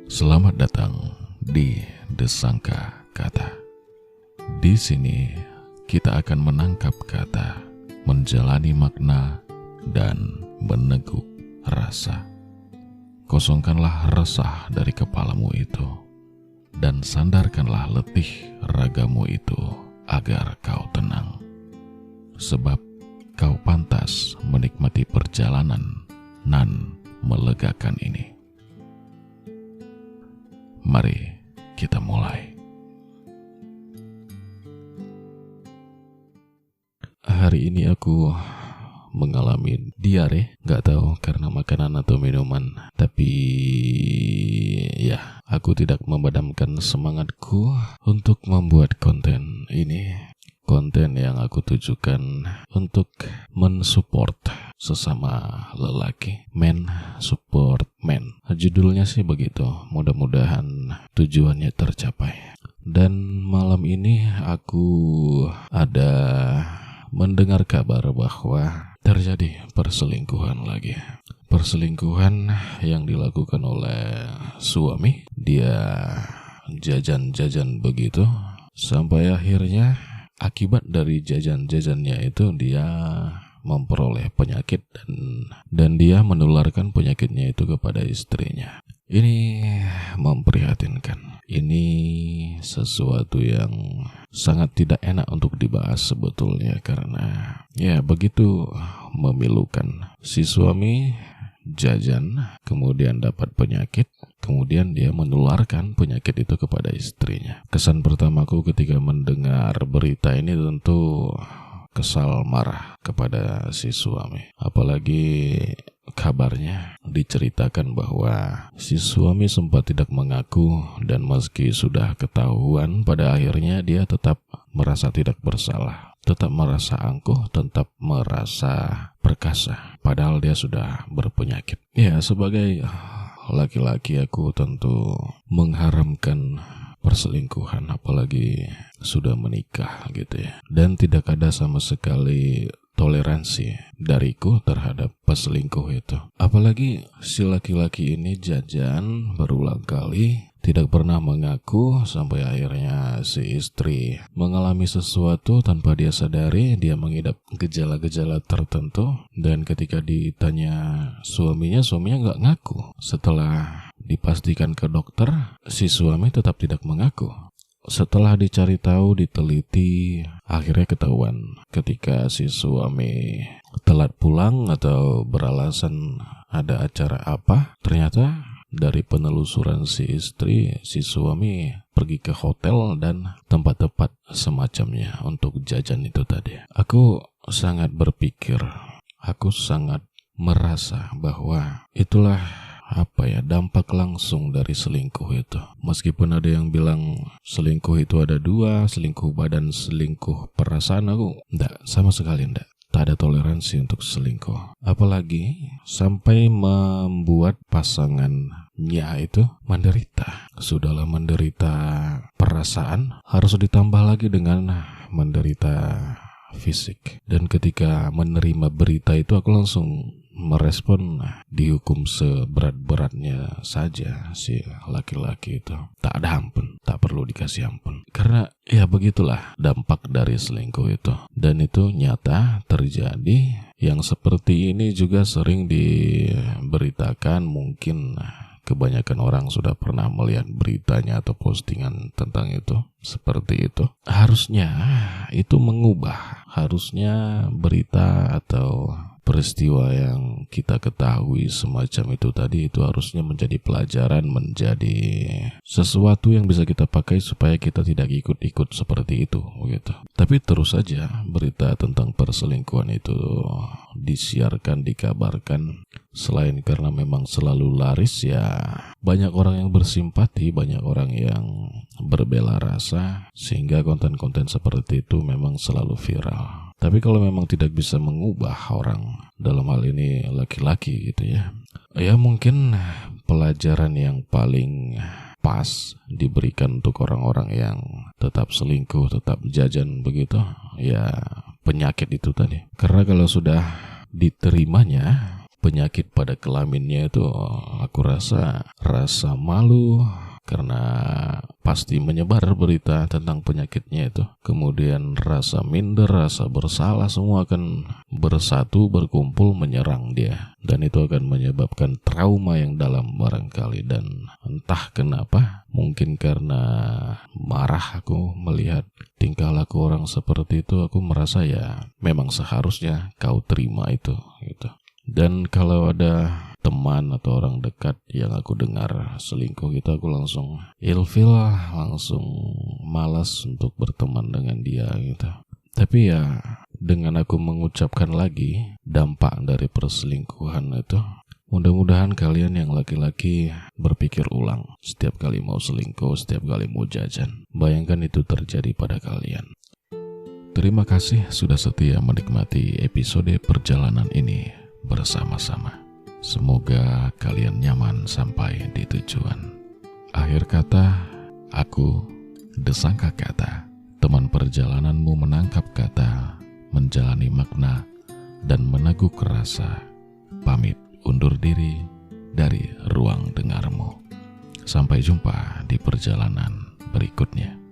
Selamat datang di Desangka Kata. Di sini kita akan menangkap kata, menjalani makna, dan meneguk rasa. Kosongkanlah resah dari kepalamu itu, dan sandarkanlah letih ragamu itu agar kau tenang. Sebab kau pantas menikmati perjalanan nan melegakan ini. Mari kita mulai. Hari ini aku mengalami diare, gak tahu karena makanan atau minuman. Tapi ya, aku tidak memadamkan semangatku untuk membuat konten ini. Konten yang aku tujukan untuk mensupport sesama lelaki. Men support men. Judulnya sih begitu. Mudah-mudahan tujuannya tercapai. Dan malam ini aku ada mendengar kabar bahwa terjadi perselingkuhan lagi. Perselingkuhan yang dilakukan oleh suami. Dia jajan-jajan begitu sampai akhirnya akibat dari jajan-jajannya itu dia memperoleh penyakit dan dia menularkan penyakitnya itu kepada istrinya. Ini memprihatinkan. Ini sesuatu yang sangat tidak enak untuk dibahas sebetulnya karena ya begitu memilukan. Si suami jajan, kemudian dapat penyakit, kemudian dia menularkan penyakit itu kepada istrinya. Kesan pertamaku ketika mendengar berita ini tentu kesal marah kepada si suami. Apalagi kabarnya diceritakan bahwa si suami sempat tidak mengaku dan meski sudah ketahuan, pada akhirnya dia tetap merasa tidak bersalah. Tetap merasa angkuh, tetap merasa perkasa, padahal dia sudah berpenyakit. Ya, sebagai laki-laki aku tentu mengharamkan perselingkuhan, apalagi sudah menikah gitu ya. Dan tidak ada sama sekali toleransi dariku terhadap peselingkuh itu. Apalagi si laki-laki ini jajan berulang kali, tidak pernah mengaku, sampai akhirnya si istri mengalami sesuatu tanpa dia sadari. Dia mengidap gejala-gejala tertentu, dan ketika ditanya suaminya nggak ngaku. Setelah dipastikan ke dokter, si suami tetap tidak mengaku. Setelah dicari tahu, diteliti, akhirnya ketahuan ketika si suami telat pulang atau beralasan ada acara apa, ternyata dari penelusuran si istri, si suami pergi ke hotel dan tempat-tempat semacamnya untuk jajan itu tadi. Aku sangat berpikir, aku sangat merasa bahwa itulah dampak langsung dari selingkuh itu. Meskipun ada yang bilang selingkuh itu ada dua, selingkuh badan, selingkuh perasaan, aku sama sekali enggak. Tak ada toleransi untuk selingkuh. Apalagi sampai membuat pasangannya itu menderita. Sudahlah menderita perasaan, harus ditambah lagi dengan menderita fisik. Dan ketika menerima berita itu, aku langsung merespon dihukum seberat-beratnya saja si laki-laki itu. Tak ada ampun, tak perlu dikasih ampun. Karena ya begitulah dampak dari selingkuh itu. Dan itu nyata terjadi. Yang seperti ini juga sering diberitakan. Mungkin kebanyakan orang sudah pernah melihat beritanya atau postingan tentang itu. Seperti itu. Harusnya itu mengubah. Harusnya berita atau peristiwa yang kita ketahui semacam itu tadi, itu harusnya menjadi pelajaran, menjadi sesuatu yang bisa kita pakai supaya kita tidak ikut-ikut seperti itu gitu. Tapi terus saja berita tentang perselingkuhan itu disiarkan, dikabarkan. Selain karena memang selalu laris, ya banyak orang yang bersimpati, banyak orang yang berbela rasa, sehingga konten-konten seperti itu memang selalu viral. Tapi kalau memang tidak bisa mengubah orang, dalam hal ini laki-laki gitu ya mungkin pelajaran yang paling pas diberikan untuk orang-orang yang tetap selingkuh, tetap jajan begitu, ya penyakit itu tadi. Karena kalau sudah diterimanya penyakit pada kelaminnya itu aku rasa malu karena pasti menyebar berita tentang penyakitnya itu. Kemudian rasa minder, rasa bersalah semua akan bersatu berkumpul menyerang dia. Dan itu akan menyebabkan trauma yang dalam barangkali. Dan entah kenapa, mungkin karena marah aku melihat tingkah laku orang seperti itu, aku merasa ya memang seharusnya kau terima itu gitu. Dan kalau ada teman atau orang dekat yang aku dengar selingkuh gitu, aku langsung ilfil, langsung malas untuk berteman dengan dia gitu. Tapi ya dengan aku mengucapkan lagi dampak dari perselingkuhan itu, mudah-mudahan kalian yang laki-laki berpikir ulang setiap kali mau selingkuh, setiap kali mau jajan. Bayangkan itu terjadi pada kalian. Terima kasih sudah setia menikmati episode perjalanan ini bersama-sama. Semoga kalian nyaman sampai di tujuan. Akhir kata, aku Desangka Kata, teman perjalananmu menangkap kata, menjalani makna, dan meneguk rasa. Pamit undur diri dari ruang dengarmu. Sampai jumpa di perjalanan berikutnya.